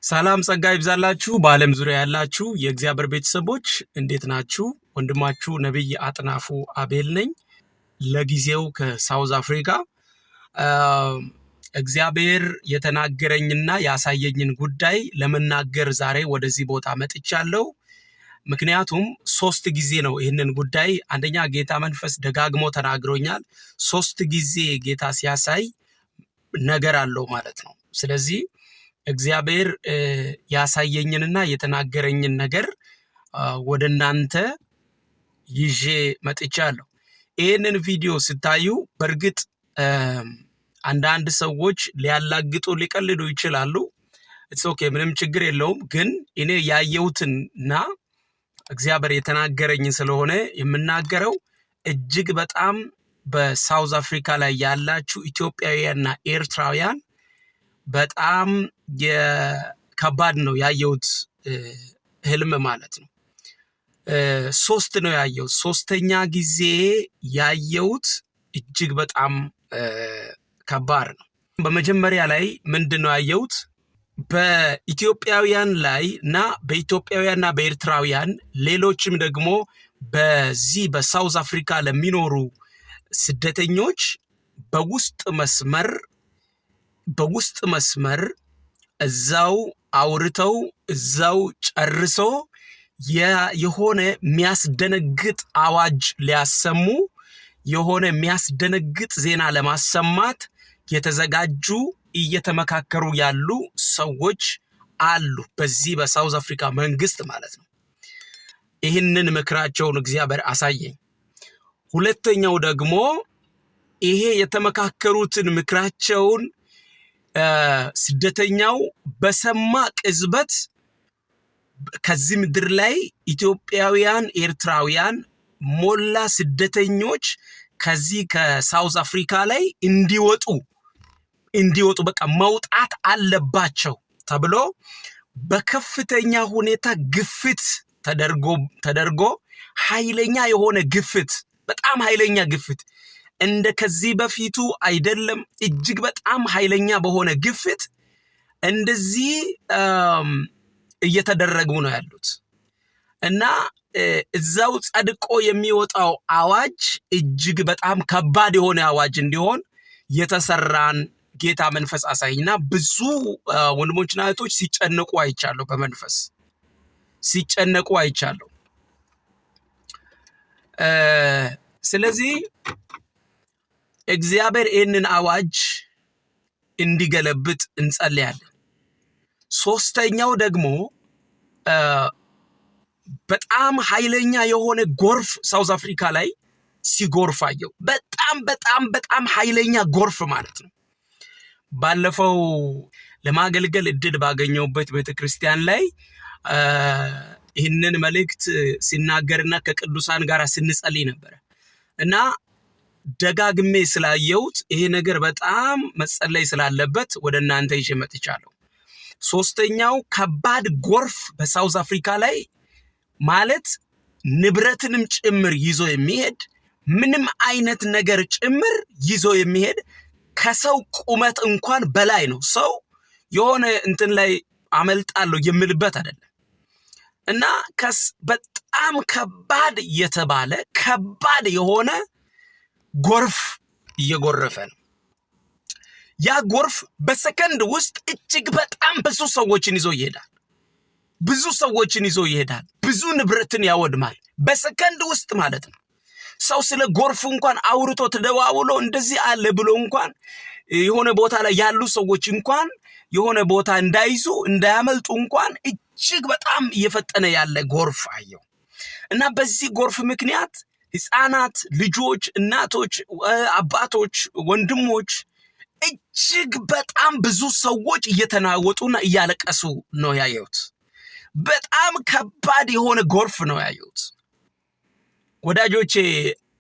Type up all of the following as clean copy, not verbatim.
ሰላም ጸጋ ይብዛላችሁ በዓለም ዙሪያ ያላችሁ የእግዚአብሔር ቤተሰቦች እንዴት ናችሁ? ወንድማችሁ ነብይ አጥናፉ አቤል ነኝ። ለጊዜው ከሳውዝ አፍሪካ እግዚአብሔር የተናገረኝና ያሳየኝን ጉዳይ ለመናገር ዛሬ ወደዚህ ቦታ መጥቻለሁ። ምክንያቱም 3 ጊዜ ነው ይህንን ጉዳይ አንደኛ ጌታ መንፈስ ደጋግሞ ተናግሮኛል። 3 ጊዜ ጌታ ሲያሳይ ነገር አለው ማለት ነው። ስለዚህ እግዚአብሔር ያሳየኝንና የተናገረኝን ነገር ወደ እናንተ ይዤ መጥቻለሁ። ይህንን ቪዲዮ ስታዩ በእርግጥ አንዳንድ ሰዎች ሊያላግጡ ሊቀልዱ ይችላሉ። ኢትስ ኦኬ፣ ምንም ችግር የለውም። ግን እኔ ያየሁትና እግዚአብሔር የተናገረኝን ስለሆነ የምናገረው እጅግ በጣም በሳውዝ አፍሪካ ላይ ያላችሁ ኢትዮጵያውያንና ኤርትራውያን በጣም ከባድ ነው ያየሁት ህልም ማለት ነው። 3 ነው ያየሁት። 3ኛ ጊዜ ያየሁት እጅግ በጣም ከባድ ነው። በመጀመሪያ ላይ ምንድነው ያየሁት? በኢትዮጵያውያን ላይ እና በኢትዮጵያውያንና በኤርትራውያን ሌሎችም ደግሞ በዚህ በሳውዝ አፍሪካ ለሚኖሩ ስደተኞች በውስጥ መስመር እዛው አውርተው እዛው ጨርሶ የሆነ የሚያስደነግጥ አዋጅ ሊያሰሙ የሆነ የሚያስደነግጥ ዜና ለማሰማት የተዘጋጁ እየተመካከሩ ያሉ ሰዎች አሉ፣ በዚህ በሳውዝ አፍሪካ መንግስት ማለት ነው። ይህንን ምክራቸውን እግዚአብሔር አሳየኝ። ሁለተኛው ደግሞ ይሄ የተመካከሩትን ምክራቸውን ስደተኛው በሰማ ቅጽበት ከዚህ ምድር ላይ ኢትዮጵያውያን ኤርትራውያን ሞላ ስደተኞች ከዚህ ከሳውዝ አፍሪካ ላይ እንዲወጡ በቃ መውጣት አለባቸው ተብሎ በከፍተኛ ሁኔታ ግፍት ተደርጎ ኃይለኛ የሆነ ግፍት፣ በጣም ኃይለኛ ግፍት እንደ ከዚህ በፊቱ አይደለም፣ እጅግ በጣም ኃይለኛ በሆነ ግፍት እንደዚህ እየተደረጉ ነው ያሉት እና እዛው ጸድቆ የሚወጣው አዋጅ እጅግ በጣም ከባድ የሆነ አዋጅ እንዲሆን የተሰራን ጌታ መንፈስ አሳይና ብዙ ወንድሞችና እህቶች ሲጨነቁ አይቻለሁ፣ በመንፈስ ሲጨነቁ አይቻለሁ። ስለዚህ እግዚአብሔር ይህንን አዋጅ እንዲገለብጥ እንጸልያለን። 3ኛው ደግሞ በጣም ኃይለኛ የሆነ ጎርፍ ሳውዝ አፍሪካ ላይ ሲጎርፍ አየሁ። በጣም ኃይለኛ ጎርፍ ማለት ነው። ባለፈው ለማገልገል እድል ባገኘሁበት ቤተክርስቲያን ላይ ይህንን መልእክት ሲናገርና ከቅዱሳን ጋር ስንጸልይ ነበር እና ደጋግሜ ስላየሁት ይሄ ነገር በጣም መጸለይ ስላለበት ወደ እናንተ ይዤ መጥቻለሁ። 3ኛው ከባድ ጎርፍ በሳውዝ አፍሪካ ላይ ማለት ንብረትንም ጭምር ይዞ የሚሄድ ምንም አይነት ነገር ጭምር ይዞ የሚሄድ ከሰው ቁመት እንኳን በላይ ነው። ሰው የሆነ እንትን ላይ አመልጣለሁ የምልበት አይደለም እና በጣም ከባድ የሆነ ጎርፍ እየጎረፈ ነው። ያ ጎርፍ በሰከንድ ውስጥ እጅግ በጣም ብዙ ሰዎችን ይዞ ይሄዳል። ብዙ ንብረትን ያወድማል በሰከንድ ውስጥ ማለት ነው። ሰው ስለ ጎርፍ እንኳን አውርቶ ተደዋውሎ እንደዚህ አለ ብሎ እንኳን የሆነ ቦታ ላይ ያሉ ሰዎች እንኳን የሆነ ቦታ እንዳያመልጡ እንኳን እጅግ በጣም እየፈጠነ ያለ ጎርፍ አየው እና በዚህ ጎርፍ ምክንያት ሕፃናት፣ ልጆች፣ እናቶች፣ አባቶች፣ ወንድሞች እጅግ በጣም ብዙ ሰዎች እየተናወጡና እያለቀሱ ነው ያየሁት። በጣም ከባድ የሆነ ጎርፍ ነው ያየሁት። ወዳጆቼ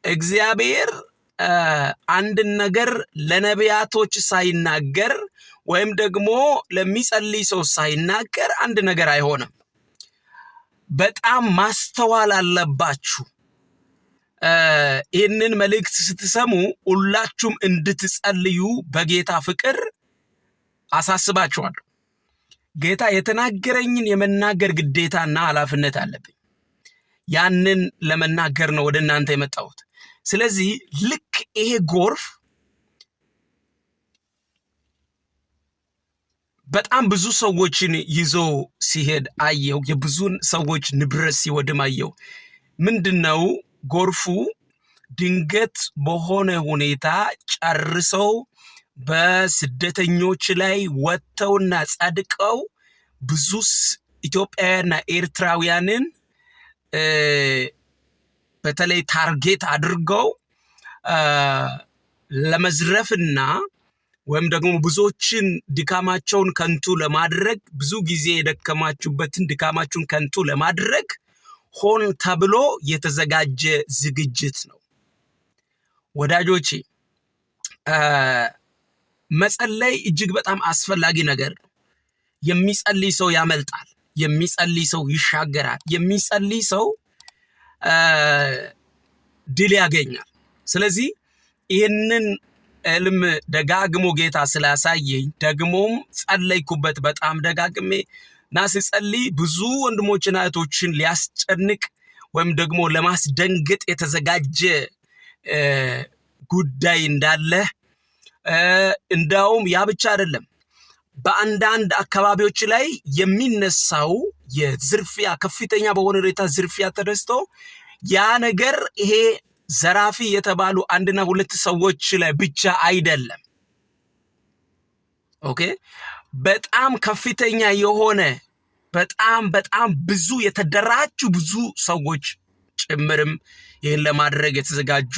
እግዚአብሔር አንድን ነገር ለነቢያቶች ሳይናገር ወይም ደግሞ ለሚጸልይ ሰው ሳይናገር አንድ ነገር አይሆንም። በጣም ማስተዋል አለባችሁ። ይህንን መልእክት ስትሰሙ ሁላችሁም እንድትጸልዩ በጌታ ፍቅር አሳስባችኋለሁ። ጌታ የተናገረኝን የመናገር ግዴታና ኃላፊነት አለብኝ። ያንን ለመናገር ነው ወደ እናንተ የመጣሁት። ስለዚህ ልክ ይሄ ጎርፍ በጣም ብዙ ሰዎችን ይዞ ሲሄድ አየው። የብዙ ሰዎች ንብረት ሲወድም አየው። ምንድነው ጎርፉ? ድንገት በሆነ ሁኔታ ጨርሰው በስደተኞች ላይ ወጥተውና ጸድቀው ብዙ ኢትዮጵያውያንና ኤርትራውያንን በተለይ ታርጌት አድርገው ለመዝረፍና ወይም ደግሞ ብዙዎችን ድካማቸውን ከንቱ ለማድረግ ብዙ ጊዜ የደከማችሁበትን ድካማችሁን ከንቱ ለማድረግ ሆን ተብሎ የተዘጋጀ ዝግጅት ነው። ወዳጆቼ መጸለይ እጅግ በጣም አስፈላጊ ነገር ነው። የሚጸልይ ሰው ያመልጣል። የሚጸልይ ሰው ይሻገራል። የሚጸልይ ሰው ድል ያገኛል። ስለዚህ ይህንን ዕልም ደጋግሞ ጌታ ስላሳየኝ ደግሞም ጸለይኩበት በጣም ደጋግሜ እና ስጸልይ ብዙ ወንድሞችና እህቶችን ሊያስጨንቅ ወይም ደግሞ ለማስደንገጥ የተዘጋጀ ጉዳይ እንዳለ እንዳውም ያ ብቻ አይደለም። በአንዳንድ አካባቢዎች ላይ የሚነሳው የዝርፊያ ከፍተኛ በሆነ ሁኔታ ዝርፊያ ተነስቶ ያ ነገር ይሄ ዘራፊ የተባሉ አንድና ሁለት ሰዎች ላይ ብቻ አይደለም። ኦኬ፣ በጣም ከፍተኛ የሆነ በጣም ብዙ የተደራጁ ብዙ ሰዎች ጭምርም ይህን ለማድረግ የተዘጋጁ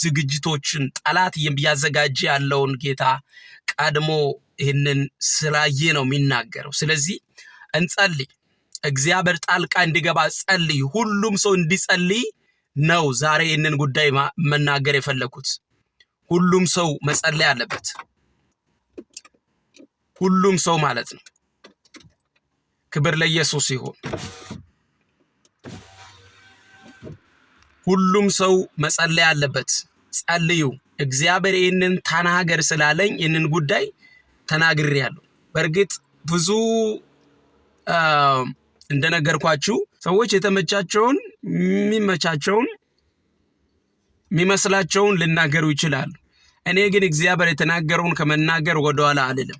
ዝግጅቶችን ጠላት የሚያዘጋጅ ያለውን ጌታ ቀድሞ ይህንን ስላየ ነው የሚናገረው። ስለዚህ እንጸልይ፣ እግዚአብሔር ጣልቃ እንዲገባ ጸልይ። ሁሉም ሰው እንዲጸልይ ነው ዛሬ ይህንን ጉዳይ መናገር የፈለኩት። ሁሉም ሰው መጸለይ አለበት። ሁሉም ሰው ማለት ነው። ክብር ለኢየሱስ ይሁን። ሁሉም ሰው መጸለይ አለበት። ጸልዩ። እግዚአብሔር ይህንን ተናገር ስላለኝ ይህንን ጉዳይ ተናግሬያለሁ። በእርግጥ ብዙ እንደነገርኳችሁ ሰዎች የተመቻቸውን የሚመስላቸውን ሊናገሩ ይችላሉ። እኔ ግን እግዚአብሔር የተናገረውን ከመናገር ወደኋላ አልልም።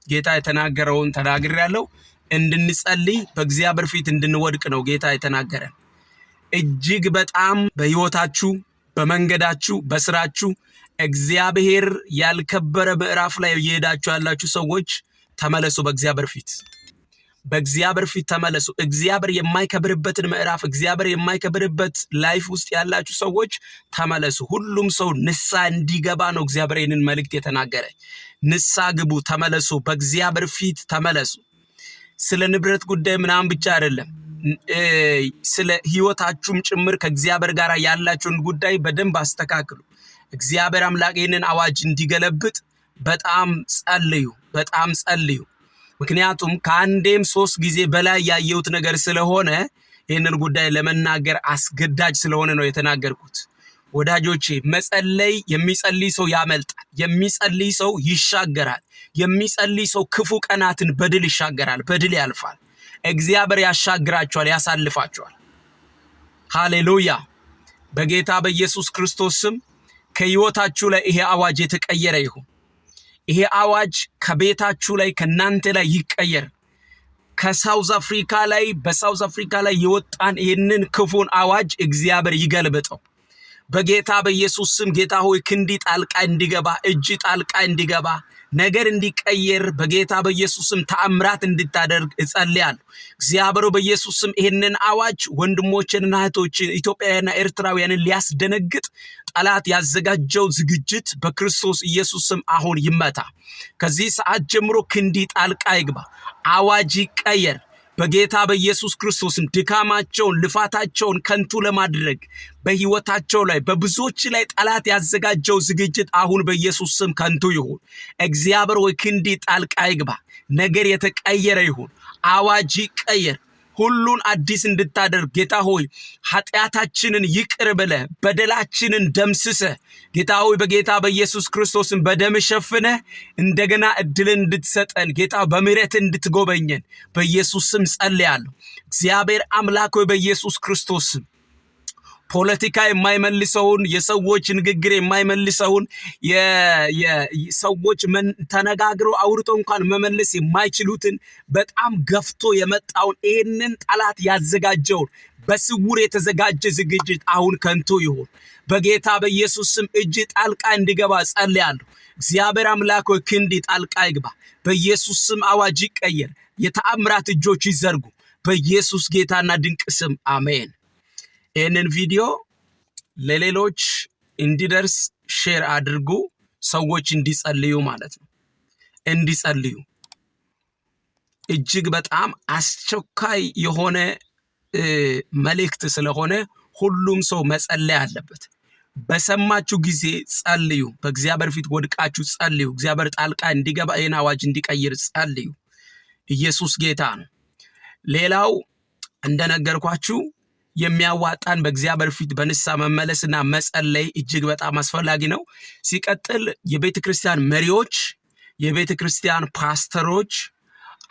ጌታ የተናገረውን ተናግሬያለሁ። እንድንጸልይ በእግዚአብሔር ፊት እንድንወድቅ ነው ጌታ የተናገረን። እጅግ በጣም በሕይወታችሁ፣ በመንገዳችሁ፣ በስራችሁ እግዚአብሔር ያልከበረ ምዕራፍ ላይ እየሄዳችሁ ያላችሁ ሰዎች ተመለሱ። በእግዚአብሔር ፊት ተመለሱ። እግዚአብሔር የማይከብርበትን ምዕራፍ፣ እግዚአብሔር የማይከብርበት ላይፍ ውስጥ ያላችሁ ሰዎች ተመለሱ። ሁሉም ሰው ንስሐ እንዲገባ ነው እግዚአብሔር ይህንን መልእክት የተናገረ። ንስሐ ግቡ፣ ተመለሱ፣ በእግዚአብሔር ፊት ተመለሱ። ስለ ንብረት ጉዳይ ምናምን ብቻ አይደለም፣ ስለ ህይወታችሁም ጭምር ከእግዚአብሔር ጋር ያላችሁን ጉዳይ በደንብ አስተካክሉ። እግዚአብሔር አምላክ ይህንን አዋጅ እንዲገለብጥ በጣም ጸልዩ። ምክንያቱም ከአንዴም 3 ጊዜ በላይ ያየሁት ነገር ስለሆነ ይህንን ጉዳይ ለመናገር አስገዳጅ ስለሆነ ነው የተናገርኩት። ወዳጆቼ መጸለይ፣ የሚጸልይ ሰው ያመልጣል። የሚጸልይ ሰው ይሻገራል። የሚጸልይ ሰው ክፉ ቀናትን በድል ይሻገራል፣ በድል ያልፋል። እግዚአብሔር ያሻግራቸዋል፣ ያሳልፋቸዋል። ሃሌሉያ። በጌታ በኢየሱስ ክርስቶስ ስም ከህይወታችሁ ላይ ይሄ አዋጅ የተቀየረ ይሁን። ይሄ አዋጅ ከቤታችሁ ላይ ከናንተ ላይ ይቀየር። ከሳውዝ አፍሪካ ላይ በሳውዝ አፍሪካ ላይ የወጣን ይህንን ክፉን አዋጅ እግዚአብሔር ይገልብጠው በጌታ በኢየሱስ ስም። ጌታ ሆይ ክንዲ ጣልቃ እንዲገባ፣ እጅ ጣልቃ እንዲገባ፣ ነገር እንዲቀየር በጌታ በኢየሱስ ስም ተአምራት እንድታደርግ እጸልያለሁ። እግዚአብሔር በኢየሱስ ስም ይህንን አዋጅ ወንድሞችንና እህቶችን ኢትዮጵያውያንና ኤርትራውያንን ሊያስደነግጥ ጠላት ያዘጋጀው ዝግጅት በክርስቶስ ኢየሱስ ስም አሁን ይመታ። ከዚህ ሰዓት ጀምሮ ክንዲ ጣልቃ ይግባ፣ አዋጅ ይቀየር በጌታ በኢየሱስ ክርስቶስም። ድካማቸውን ልፋታቸውን ከንቱ ለማድረግ በህይወታቸው ላይ በብዙዎች ላይ ጠላት ያዘጋጀው ዝግጅት አሁን በኢየሱስ ስም ከንቱ ይሁን። እግዚአብሔር ወይ ክንዲ ጣልቃ ይግባ፣ ነገር የተቀየረ ይሁን፣ አዋጅ ይቀየር ሁሉን አዲስ እንድታደርግ ጌታ ሆይ ኃጢአታችንን ይቅር ብለ በደላችንን ደምስሰ ጌታ ሆይ በጌታ በኢየሱስ ክርስቶስን በደም ሸፍነ እንደገና እድልን እንድትሰጠን ጌታ በምህረት እንድትጎበኘን በኢየሱስ ስም ጸልያለሁ። እግዚአብሔር አምላክ ሆይ በኢየሱስ ክርስቶስ ፖለቲካ የማይመልሰውን የሰዎች ንግግር የማይመልሰውን የሰዎች ተነጋግረው አውርቶ እንኳን መመለስ የማይችሉትን በጣም ገፍቶ የመጣውን ይህንን ጠላት ያዘጋጀውን በስውር የተዘጋጀ ዝግጅት አሁን ከንቱ ይሁን። በጌታ በኢየሱስ ስም እጅ ጣልቃ እንዲገባ ጸልያለሁ። እግዚአብሔር አምላክ ሆይ ክንዲ ጣልቃ ይግባ። በኢየሱስ ስም አዋጅ ይቀየር። የተአምራት እጆች ይዘርጉ። በኢየሱስ ጌታና ድንቅ ስም አሜን። ይህንን ቪዲዮ ለሌሎች እንዲደርስ ሼር አድርጉ። ሰዎች እንዲጸልዩ ማለት ነው። እንዲጸልዩ እጅግ በጣም አስቸኳይ የሆነ መልእክት ስለሆነ ሁሉም ሰው መጸለይ አለበት። በሰማችሁ ጊዜ ጸልዩ። በእግዚአብሔር ፊት ወድቃችሁ ጸልዩ። እግዚአብሔር ጣልቃ እንዲገባ ይህን አዋጅ እንዲቀይር ጸልዩ። ኢየሱስ ጌታ ነው። ሌላው እንደነገርኳችሁ የሚያዋጣን በእግዚአብሔር ፊት በንስሐ መመለስና መጸለይ እጅግ በጣም አስፈላጊ ነው። ሲቀጥል የቤተክርስቲያን መሪዎች፣ የቤተክርስቲያን ፓስተሮች፣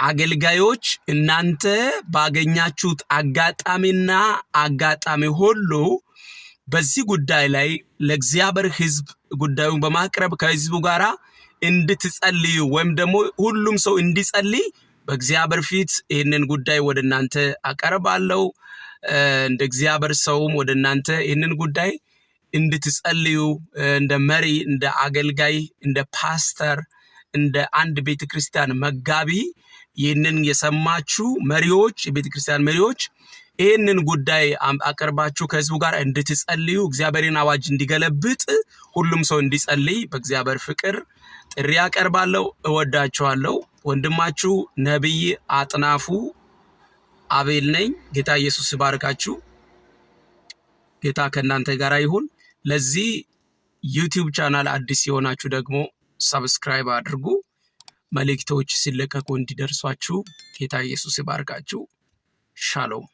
አገልጋዮች እናንተ ባገኛችሁት አጋጣሚ ሁሉ በዚህ ጉዳይ ላይ ለእግዚአብሔር ሕዝብ ጉዳዩን በማቅረብ ከሕዝቡ ጋር እንድትጸልዩ ወይም ደግሞ ሁሉም ሰው እንዲጸልይ በእግዚአብሔር ፊት ይህንን ጉዳይ ወደ እናንተ አቀርባለሁ። እንደ እግዚአብሔር ሰውም ወደ እናንተ ይህንን ጉዳይ እንድትጸልዩ እንደ መሪ፣ እንደ አገልጋይ፣ እንደ ፓስተር፣ እንደ አንድ ቤተክርስቲያን መጋቢ ይህንን የሰማችሁ መሪዎች፣ የቤተክርስቲያን መሪዎች ይህንን ጉዳይ አቀርባችሁ ከህዝቡ ጋር እንድትጸልዩ እግዚአብሔርን አዋጅ እንዲገለብጥ ሁሉም ሰው እንዲጸልይ በእግዚአብሔር ፍቅር ጥሪ አቀርባለሁ። እወዳችኋለሁ። ወንድማችሁ ነብይ አጥናፉ አቤል ነኝ። ጌታ ኢየሱስ ይባርካችሁ። ጌታ ከእናንተ ጋር ይሁን። ለዚህ ዩቲዩብ ቻናል አዲስ የሆናችሁ ደግሞ ሰብስክራይብ አድርጉ። መልእክቶች ሲለቀቁ እንዲደርሷችሁ። ጌታ ኢየሱስ ይባርካችሁ። ሻሎም